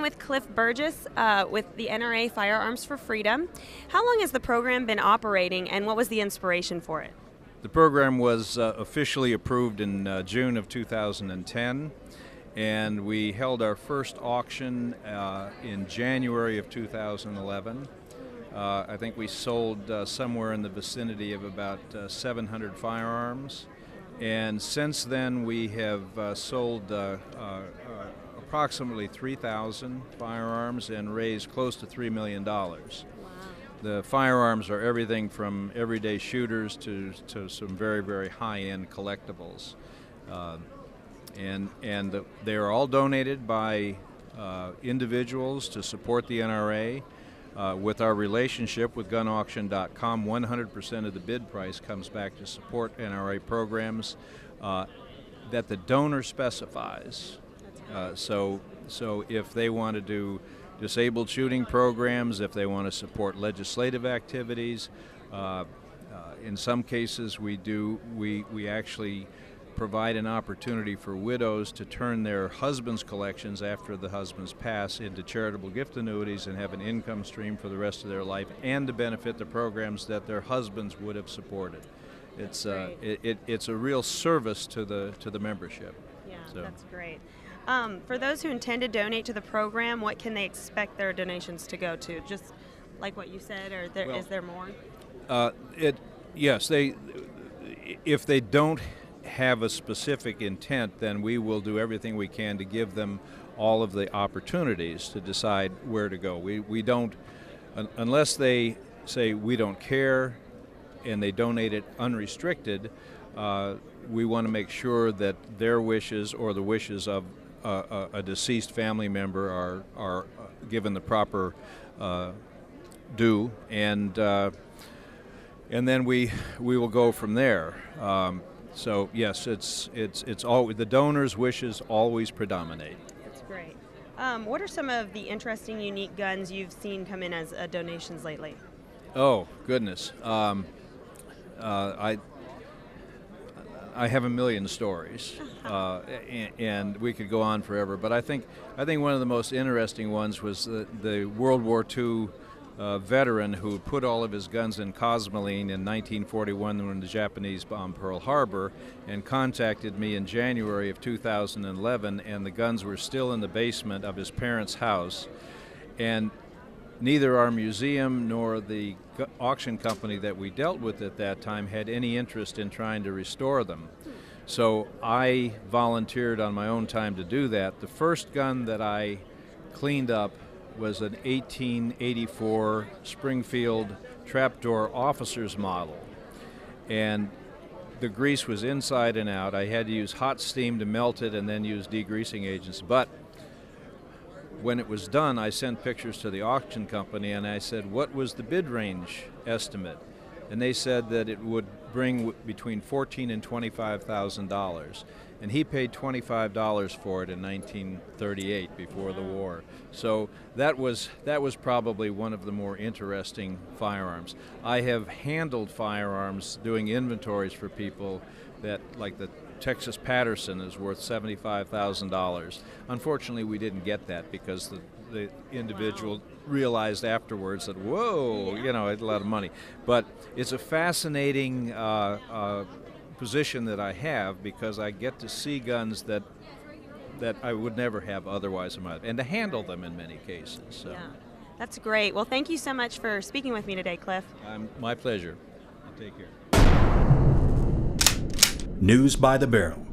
I'm with Cliff Burgess with the NRA Firearms for Freedom. How long has the program been operating, and what was the inspiration for it? The program was officially approved in June of 2010, and we held our first auction in January of 2011. I think we sold somewhere in the vicinity of about 700 firearms, and since then we have sold approximately 3,000 firearms and raised close to $3 million. Wow. The firearms are everything from everyday shooters to some very, very high-end collectibles. And they are all donated by individuals to support the NRA. With our relationship with GunAuction.com, 100% of the bid price comes back to support NRA programs that the donor specifies. So if they want to do disabled shooting programs, if they want to support legislative activities, in some cases we actually provide an opportunity for widows to turn their husbands' collections after the husbands pass into charitable gift annuities and have an income stream for the rest of their life, and to benefit the programs that their husbands would have supported. It's it's a real service to the membership. Yeah, so. That's great. For those who intend to donate to the program, what can they expect their donations to go to? Just like what you said, or is there more? Yes, if they don't have a specific intent, then we will do everything we can to give them all of the opportunities to decide where to go. We don't, unless they say we don't care and they donate it unrestricted, we want to make sure that their wishes or the wishes of a deceased family member are given the proper due, and then we will go from there. So yes, it's always the donor's wishes always predominate. That's great. What are some of the interesting, unique guns you've seen come in as donations lately? Oh goodness, I have a million stories, and we could go on forever. But I think one of the most interesting ones was the World War II veteran who put all of his guns in Cosmoline in 1941 when the Japanese bombed Pearl Harbor, and contacted me in January of 2011, and the guns were still in the basement of his parents' house, and neither our museum nor the auction company that we dealt with at that time had any interest in trying to restore them. So I volunteered on my own time to do that. The first gun that I cleaned up was an 1884 Springfield trapdoor officer's model, and the grease was inside and out. I had to use hot steam to melt it and then use degreasing agents. But when it was done, I sent pictures to the auction company and I said, what was the bid range estimate? And they said that it would bring between $14,000 and $25,000. And he paid $25 for it in 1938, before the war. So that was probably one of the more interesting firearms. I have handled firearms doing inventories for people that, like the Texas Patterson is worth $75,000. Unfortunately, we didn't get that because the individual realized afterwards that, whoa, you know, it's a lot of money. But it's a fascinating position that I have, because I get to see guns that I would never have otherwise in my life, and to handle them in many cases. So. Yeah, that's great. Well, thank you so much for speaking with me today, Cliff. My pleasure. Take care. News by the Barrel.